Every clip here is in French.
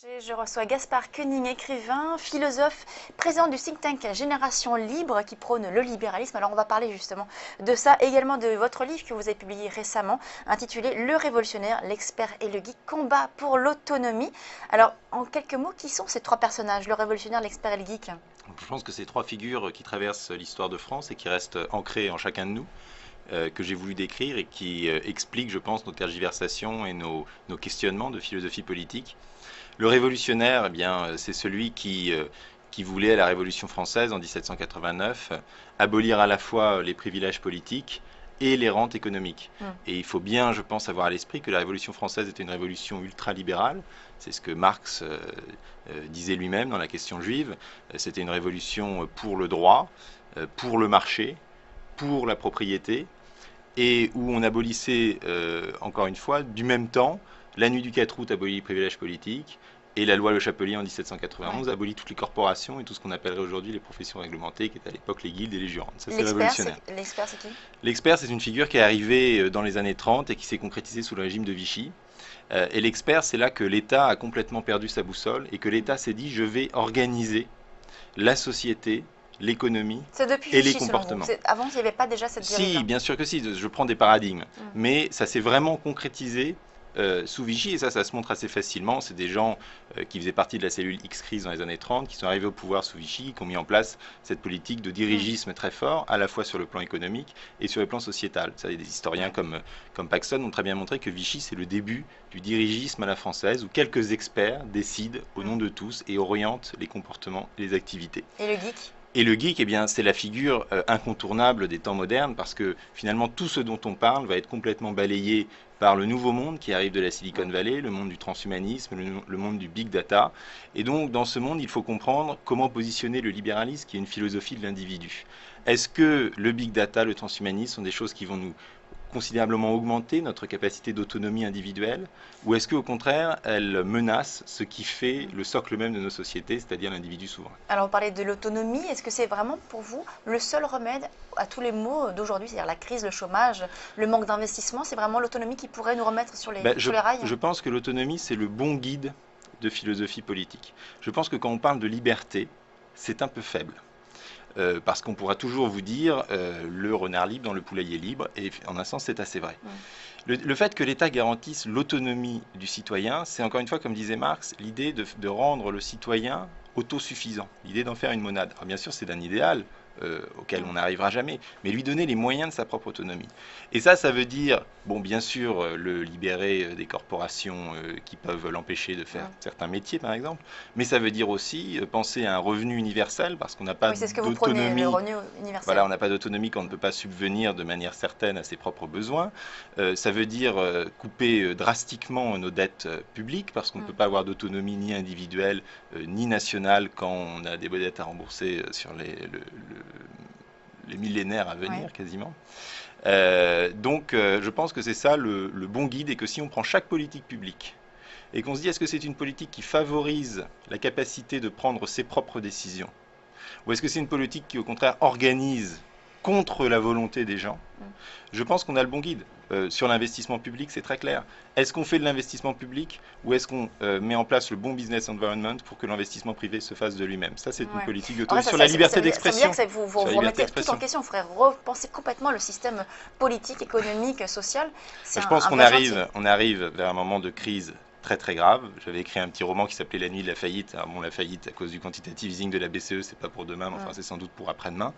Je reçois Gaspard Koenig, écrivain, philosophe, président du think tank Génération Libre qui prône le libéralisme. Alors on va parler justement de ça, également de votre livre que vous avez publié récemment, intitulé Le révolutionnaire, l'expert et le geek, combat pour l'autonomie. Alors en quelques mots, qui sont ces trois personnages, le révolutionnaire, l'expert et le geek? Je pense que c'est trois figures qui traversent l'histoire de France et qui restent ancrées en chacun de nous, que j'ai voulu décrire et qui expliquent, je pense, nos tergiversations et nos questionnements de philosophie politique. Le révolutionnaire, eh bien, c'est celui qui voulait, à la Révolution française en 1789, abolir à la fois les privilèges politiques et les rentes économiques. Et il faut bien, je pense, avoir à l'esprit que la Révolution française était une révolution ultralibérale. C'est ce que Marx disait lui-même dans la question juive. C'était une révolution pour le droit, pour le marché, pour la propriété, et où on abolissait, encore une fois, du même temps, la nuit du 4 août abolit les privilèges politiques, et la loi Le Chapelier en 1791 abolit toutes les corporations et tout ce qu'on appellerait aujourd'hui les professions réglementées, qui étaient à l'époque les guildes et les jurantes. Ça, c'est révolutionnaire. L'expert, c'est qui? L'expert, c'est une figure qui est arrivée dans les années 30 et qui s'est concrétisée sous le régime de Vichy. Et l'expert, c'est là que l'État a complètement perdu sa boussole et que l'État s'est dit, je vais organiser la société, l'économie et les comportements. Avant, il n'y avait pas déjà cette dérive? Si, bien sûr que si, je prends des paradigmes. Mais ça s'est vraiment concrétisé sous Vichy, et ça se montre assez facilement. C'est des gens qui faisaient partie de la cellule X-Crise dans les années 30, qui sont arrivés au pouvoir sous Vichy, qui ont mis en place cette politique de dirigisme très fort, à la fois sur le plan économique et sur le plan sociétal. Des historiens comme Paxson ont très bien montré que Vichy, c'est le début du dirigisme à la française, où quelques experts décident au nom de tous et orientent les comportements et les activités. Et le geek? Et le geek, eh bien, c'est la figure incontournable des temps modernes, parce que finalement tout ce dont on parle va être complètement balayé par le nouveau monde qui arrive de la Silicon Valley, le monde du transhumanisme, le monde du big data. Et donc dans ce monde, il faut comprendre comment positionner le libéralisme, qui est une philosophie de l'individu. Est-ce que le big data, le transhumanisme sont des choses qui vont nous considérablement augmenter notre capacité d'autonomie individuelle, ou est-ce qu'au contraire, elles menacent ce qui fait le socle même de nos sociétés, c'est-à-dire l'individu souverain? Alors, vous parlez de l'autonomie. Est-ce que c'est vraiment pour vous le seul remède à tous les maux d'aujourd'hui, c'est-à-dire la crise, le chômage, le manque d'investissement? C'est vraiment l'autonomie qui pourrait nous remettre sur les rails? Je pense que l'autonomie, c'est le bon guide de philosophie politique. Je pense que quand on parle de liberté, c'est un peu faible. Parce qu'on pourra toujours vous dire le renard libre dans le poulailler libre, et en un sens c'est assez vrai. Le fait que l'État garantisse l'autonomie du citoyen, c'est encore une fois, comme disait Marx, l'idée de rendre le citoyen autosuffisant, l'idée d'en faire une monade. Alors bien sûr c'est un idéal auquel on n'arrivera jamais, mais lui donner les moyens de sa propre autonomie. Et ça veut dire, bon, bien sûr, le libérer des corporations qui peuvent l'empêcher de faire certains métiers, par exemple, mais ça veut dire aussi penser à un revenu universel, parce qu'on n'a pas d'autonomie. Voilà, on n'a pas d'autonomie quand on ne peut pas subvenir de manière certaine à ses propres besoins. Ça veut dire couper drastiquement nos dettes publiques, parce qu'on ne peut pas avoir d'autonomie ni individuelle ni nationale quand on a des dettes à rembourser sur les millénaires à venir, quasiment. Donc je pense que c'est ça le bon guide, et que si on prend chaque politique publique et qu'on se dit, est-ce que c'est une politique qui favorise la capacité de prendre ses propres décisions, ou est-ce que c'est une politique qui au contraire organise contre la volonté des gens? Je pense qu'on a le bon guide. Sur l'investissement public, c'est très clair. Est-ce qu'on fait de l'investissement public, ou est-ce qu'on met en place le bon business environnement pour que l'investissement privé se fasse de lui-même? Ça, c'est une politique d'autonomie. Sur la liberté d'expression. Ça veut dire que vous remettez tout en question. Il faudrait repenser complètement le système politique, économique, social. Je pense qu'on arrive vers un moment de crise très très grave. J'avais écrit un petit roman qui s'appelait La nuit de la faillite. Alors bon, la faillite à cause du quantitative easing de la BCE, c'est pas pour demain, mais enfin c'est sans doute pour après-demain.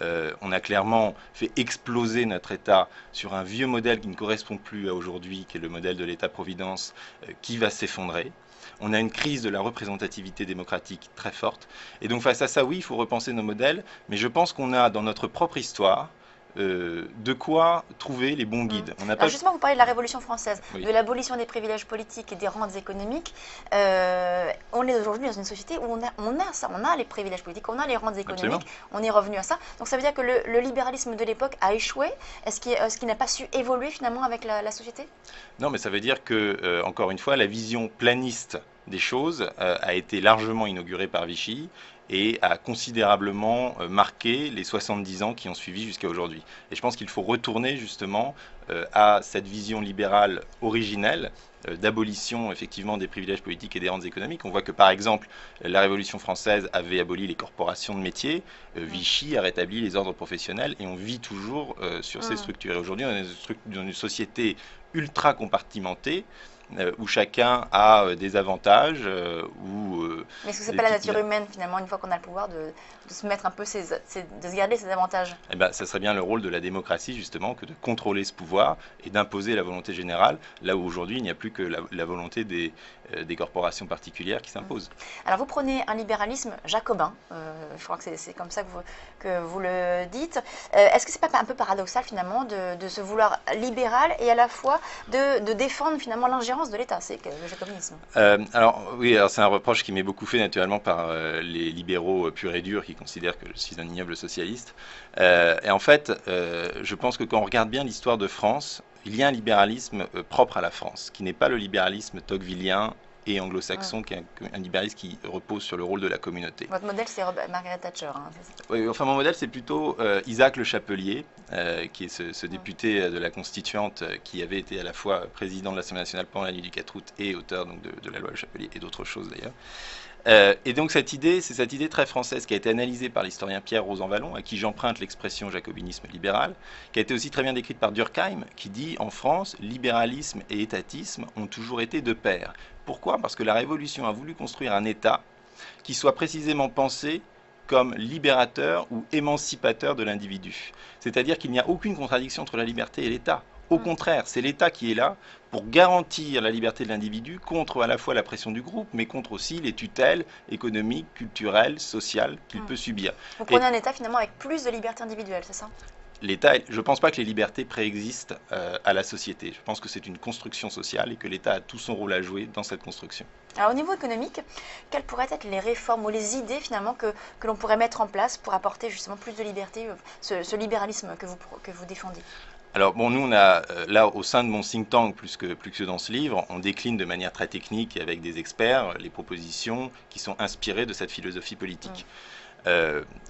On a clairement fait exploser notre État sur un vieux modèle qui ne correspond plus à aujourd'hui, qui est le modèle de l'État-providence, qui va s'effondrer. On a une crise de la représentativité démocratique très forte. Et donc face à ça, oui, il faut repenser nos modèles, mais je pense qu'on a dans notre propre histoire de quoi trouver les bons guides. Alors justement, vous parlez de la Révolution française, de l'abolition des privilèges politiques et des rentes économiques. On est aujourd'hui dans une société où on a ça, on a les privilèges politiques, on a les rentes économiques. Absolument. On est revenu à ça. Donc ça veut dire que le libéralisme de l'époque a échoué. Est-ce qu'il n'a pas su évoluer finalement avec la société? Non, mais ça veut dire que, encore une fois, la vision planiste des choses a été largement inauguré par Vichy et a considérablement marqué les 70 ans qui ont suivi jusqu'à aujourd'hui. Et je pense qu'il faut retourner justement à cette vision libérale originelle d'abolition effectivement des privilèges politiques et des rentes économiques. On voit que par exemple la Révolution française avait aboli les corporations de métiers, Vichy a rétabli les ordres professionnels et on vit toujours sur ces structures. Et aujourd'hui on est dans une société ultra compartimentée où chacun a des avantages. Mais est-ce que c'est pas la nature humaine finalement, une fois qu'on a le pouvoir, de se mettre un peu, de se garder ses avantages? Eh ben, ça serait bien le rôle de la démocratie justement que de contrôler ce pouvoir et d'imposer la volonté générale, là où aujourd'hui il n'y a plus que la volonté des corporations particulières qui s'imposent. Alors vous prenez un libéralisme jacobin, je crois que c'est comme ça que vous le dites. Est-ce que c'est pas un peu paradoxal finalement de se vouloir libéral et à la fois de défendre finalement l'ingérence de l'État? C'est le jacobinisme. Alors oui, alors c'est un reproche qui m'est beaucoup fait naturellement par les libéraux purs et durs qui considèrent que je suis un ignoble socialiste. Et en fait, je pense que quand on regarde bien l'histoire de France, il y a un libéralisme propre à la France, qui n'est pas le libéralisme tocquevillien et anglo-saxon, qui est un libéralisme qui repose sur le rôle de la communauté. Votre modèle, c'est Margaret Thatcher. Hein, oui, enfin, mon modèle, c'est plutôt Isaac Le Chapelier, qui est ce député de la Constituante qui avait été à la fois président de l'Assemblée nationale pendant la nuit du 4 août et auteur donc, de la loi Le Chapelier et d'autres choses d'ailleurs. Et donc c'est cette idée très française qui a été analysée par l'historien Pierre Rosanvallon, à qui j'emprunte l'expression jacobinisme libéral, qui a été aussi très bien décrite par Durkheim, qui dit en France, libéralisme et étatisme ont toujours été de pair. Pourquoi? Parce que la Révolution a voulu construire un État qui soit précisément pensé comme libérateur ou émancipateur de l'individu. C'est-à-dire qu'il n'y a aucune contradiction entre la liberté et l'État. Au contraire, c'est l'État qui est là pour garantir la liberté de l'individu contre à la fois la pression du groupe, mais contre aussi les tutelles économiques, culturelles, sociales qu'il peut subir. Vous prenez un État finalement avec plus de liberté individuelle, c'est ça? L'État, je ne pense pas que les libertés préexistent à la société. Je pense que c'est une construction sociale et que l'État a tout son rôle à jouer dans cette construction. Alors au niveau économique, quelles pourraient être les réformes ou les idées finalement que l'on pourrait mettre en place pour apporter justement plus de liberté, ce libéralisme que vous défendez? Alors bon, nous on a là au sein de mon think tank, plus que dans ce livre, on décline de manière très technique et avec des experts les propositions qui sont inspirées de cette philosophie politique.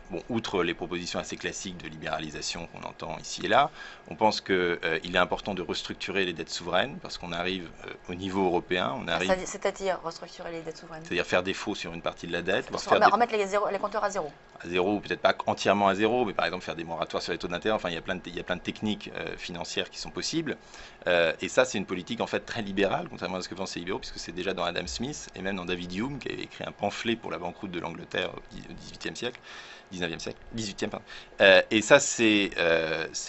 Bon, outre les propositions assez classiques de libéralisation qu'on entend ici et là, on pense qu'il est important de restructurer les dettes souveraines parce qu'on arrive au niveau européen. C'est-à-dire restructurer les dettes souveraines? C'est-à-dire faire défaut sur une partie de la dette. Remettre les compteurs à zéro. À zéro, peut-être pas entièrement à zéro, mais par exemple faire des moratoires sur les taux d'intérêt. Enfin, il y a plein de techniques financières qui sont possibles. Et ça, c'est une politique en fait très libérale, contrairement à ce que pensent les libéraux, puisque c'est déjà dans Adam Smith et même dans David Hume, qui avait écrit un pamphlet pour la banqueroute de l'Angleterre au XVIIIe siècle. 19e siècle, 18e, pardon. Et ça, c'est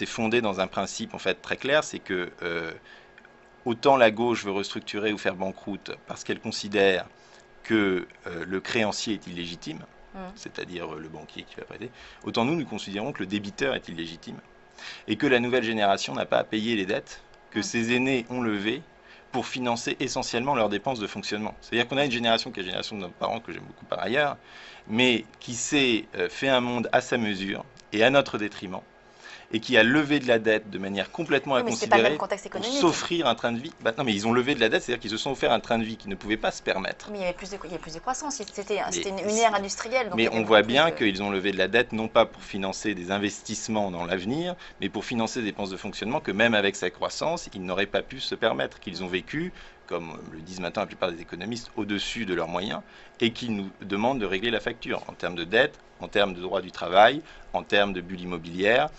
fondé dans un principe en fait très clair, c'est que autant la gauche veut restructurer ou faire banqueroute parce qu'elle considère que le créancier est illégitime, c'est-à-dire le banquier qui va prêter, autant nous considérons que le débiteur est illégitime et que la nouvelle génération n'a pas à payer les dettes que ses aînés ont levées pour financer essentiellement leurs dépenses de fonctionnement. C'est-à-dire qu'on a une génération qui est la génération de nos parents, que j'aime beaucoup par ailleurs, mais qui s'est fait un monde à sa mesure et à notre détriment, et qui a levé de la dette de manière complètement inconsidérée pour s'offrir un train de vie. Non, mais ils ont levé de la dette, c'est-à-dire qu'ils se sont offert un train de vie qu'ils ne pouvaient pas se permettre. Mais il y avait plus de croissance, c'était une ère industrielle. Donc mais on voit bien qu'ils ont levé de la dette, non pas pour financer des investissements dans l'avenir, mais pour financer des dépenses de fonctionnement que même avec sa croissance, ils n'auraient pas pu se permettre, qu'ils ont vécu, comme le disent maintenant la plupart des économistes, au-dessus de leurs moyens, et qu'ils nous demandent de régler la facture en termes de dette, en termes de droit du travail, en termes de bulles immobilières,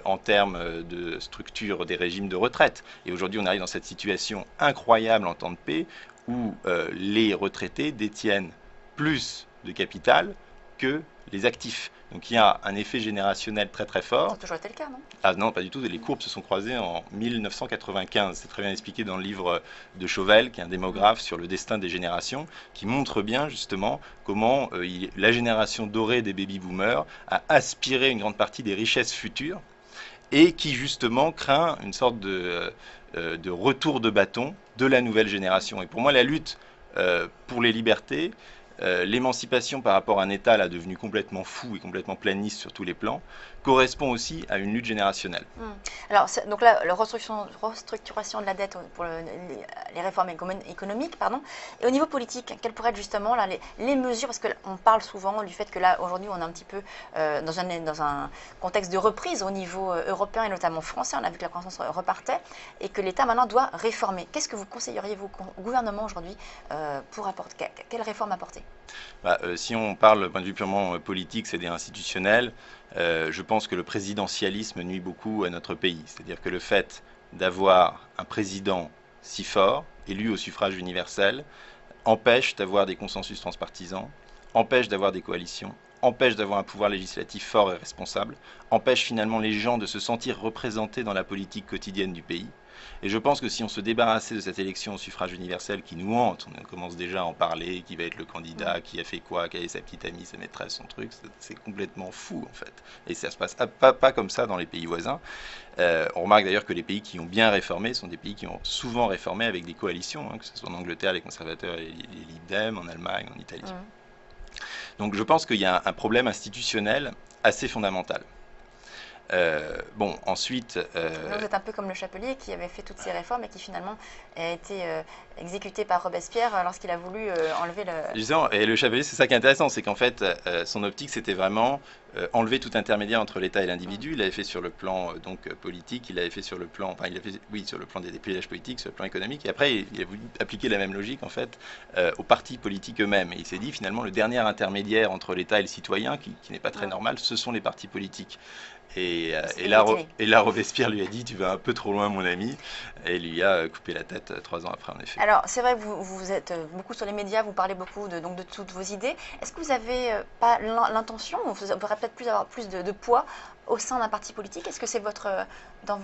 en termes de structure des régimes de retraite. Et aujourd'hui, on arrive dans cette situation incroyable en temps de paix où les retraités détiennent plus de capital que les actifs. Donc il y a un effet générationnel très très fort. Ça a toujours été le cas, non? Ah non, pas du tout. Les courbes se sont croisées en 1995. C'est très bien expliqué dans le livre de Chauvel, qui est un démographe sur le destin des générations, qui montre bien justement comment la génération dorée des baby-boomers a aspiré une grande partie des richesses futures et qui justement craint une sorte de retour de bâton de la nouvelle génération. Et pour moi, la lutte pour les libertés, l'émancipation par rapport à un État là devenu complètement fou et complètement planiste sur tous les plans, correspond aussi à une lutte générationnelle. Alors, donc là, la restructuration de la dette pour les réformes économiques, pardon. Et au niveau politique, quelles pourraient être justement là, les mesures, parce qu'on parle souvent du fait que là, aujourd'hui, on est un petit peu dans un contexte de reprise au niveau européen et notamment français. On a vu que la croissance repartait et que l'État maintenant doit réformer. Qu'est-ce que vous conseilleriez, vous, au gouvernement aujourd'hui, pour apporter, quelles réformes apporter? Si on parle d'un point de vue purement politique, c'est-à-dire institutionnel, je pense que le présidentialisme nuit beaucoup à notre pays. C'est-à-dire que le fait d'avoir un président si fort, élu au suffrage universel, empêche d'avoir des consensus transpartisans, empêche d'avoir des coalitions, empêche d'avoir un pouvoir législatif fort et responsable, empêche finalement les gens de se sentir représentés dans la politique quotidienne du pays. Et je pense que si on se débarrassait de cette élection au suffrage universel qui nous hante, on commence déjà à en parler, qui va être le candidat, qui a fait quoi, quelle est sa petite amie, sa maîtresse, son truc, c'est complètement fou en fait. Et ça se passe pas comme ça dans les pays voisins. On remarque d'ailleurs que les pays qui ont bien réformé sont des pays qui ont souvent réformé avec des coalitions, que ce soit en Angleterre les conservateurs et les Lib Dem, en Allemagne, en Italie. Donc je pense qu'il y a un problème institutionnel assez fondamental. Bon, ensuite... Vous êtes un peu comme le Chapelier qui avait fait toutes ces réformes et qui finalement a été exécuté par Robespierre lorsqu'il a voulu enlever le... Justement, et le Chapelier, c'est ça qui est intéressant, c'est qu'en fait, son optique, c'était vraiment enlever tout intermédiaire entre l'État et l'individu. Il l'avait fait sur le plan politique, il l'avait fait sur le plan, enfin, il a fait, oui, sur le plan des privilèges politiques, sur le plan économique, et après, il a voulu appliquer la même logique, en fait, aux partis politiques eux-mêmes. Et il s'est dit, finalement, le dernier intermédiaire entre l'État et le citoyen, qui n'est pas très normal, ce sont les partis politiques. Et là, Robespierre lui a dit, tu vas un peu trop loin, mon ami, et il lui a coupé la tête 3 ans après, en effet. Alors, c'est vrai que vous êtes beaucoup sur les médias, vous parlez beaucoup de toutes vos idées. Est-ce que vous avez pas l'intention, vous aurez peut-être avoir plus de poids au sein d'un parti politique? Est-ce que c'est dans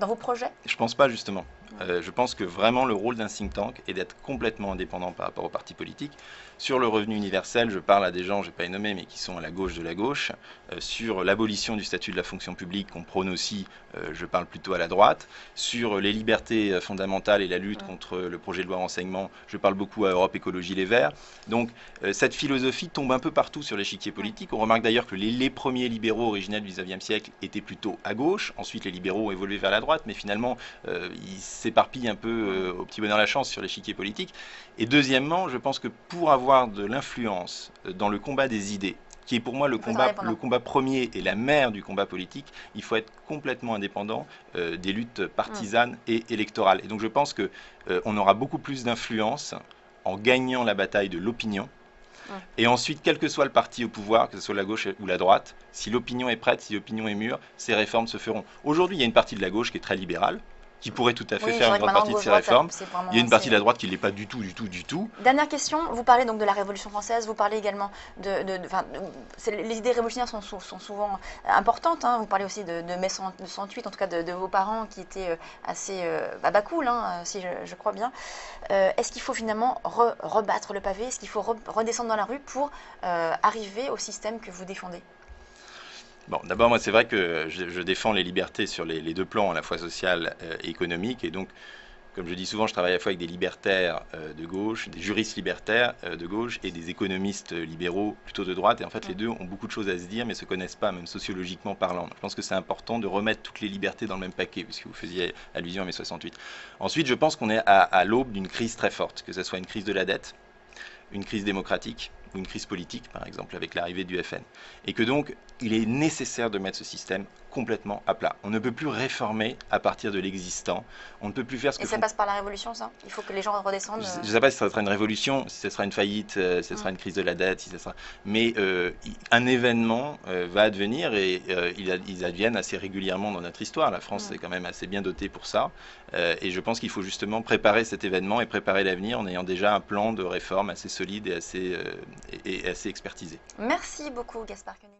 vos projets? Je pense pas, justement. Je pense que vraiment le rôle d'un think tank est d'être complètement indépendant par rapport aux partis politiques. Sur le revenu universel, je parle à des gens, je ne vais pas les nommer, mais qui sont à la gauche de la gauche. Sur l'abolition du statut de la fonction publique, qu'on prône aussi, je parle plutôt à la droite. Sur les libertés fondamentales et la lutte contre le projet de loi renseignement, je parle beaucoup à Europe Écologie Les Verts. Donc cette philosophie tombe un peu partout sur l'échiquier politique. On remarque d'ailleurs que les premiers libéraux originels du XIXe siècle étaient plutôt à gauche. Ensuite, les libéraux ont évolué vers la droite, mais finalement, ils s'éparpillent un peu au petit bonheur la chance sur l'échiquier politique. Et deuxièmement, je pense que pour avoir de l'influence dans le combat des idées, qui est pour moi le combat premier et la mère du combat politique, il faut être complètement indépendant des luttes partisanes et électorales. Et donc je pense qu'on aura beaucoup plus d'influence en gagnant la bataille de l'opinion. Et ensuite, quel que soit le parti au pouvoir, que ce soit la gauche ou la droite, si l'opinion est prête, si l'opinion est mûre, ces réformes se feront. Aujourd'hui, il y a une partie de la gauche qui est très libérale, qui pourrait tout à fait faire une grande partie de ces réformes. Il y a une partie de la droite qui ne l'est pas du tout. Dernière question, vous parlez donc de la Révolution française, vous parlez également les idées révolutionnaires sont souvent importantes, hein. Vous parlez aussi de mai 68, en tout cas de vos parents qui étaient assez cool, hein, si je crois bien. Est-ce qu'il faut finalement rebattre le pavé? Est-ce qu'il faut redescendre dans la rue pour arriver au système que vous défendez? Bon, d'abord, moi, c'est vrai que je défends les libertés sur les deux plans, à la fois social et économique. Et donc, comme je dis souvent, je travaille à la fois avec des libertaires de gauche, des juristes libertaires de gauche et des économistes libéraux plutôt de droite. Et en fait, les deux ont beaucoup de choses à se dire, mais ne se connaissent pas, même sociologiquement parlant. Je pense que c'est important de remettre toutes les libertés dans le même paquet, puisque vous faisiez allusion à mai 68. Ensuite, je pense qu'on est à l'aube d'une crise très forte, que ce soit une crise de la dette, une crise démocratique, ou une crise politique, par exemple, avec l'arrivée du FN. Et que donc, il est nécessaire de mettre ce système complètement à plat. On ne peut plus réformer à partir de l'existant. On ne peut plus faire ce que... Et ça passe par la révolution, ça? Il faut que les gens redescendent? Je ne sais pas si ça sera une révolution, si ce sera une faillite, si ce sera une crise de la dette, si ça sera... Mais un événement va advenir et ils adviennent assez régulièrement dans notre histoire. La France est quand même assez bien dotée pour ça. Et je pense qu'il faut justement préparer cet événement et préparer l'avenir en ayant déjà un plan de réforme assez solide et assez expertisé. Merci beaucoup, Gaspard Koenig.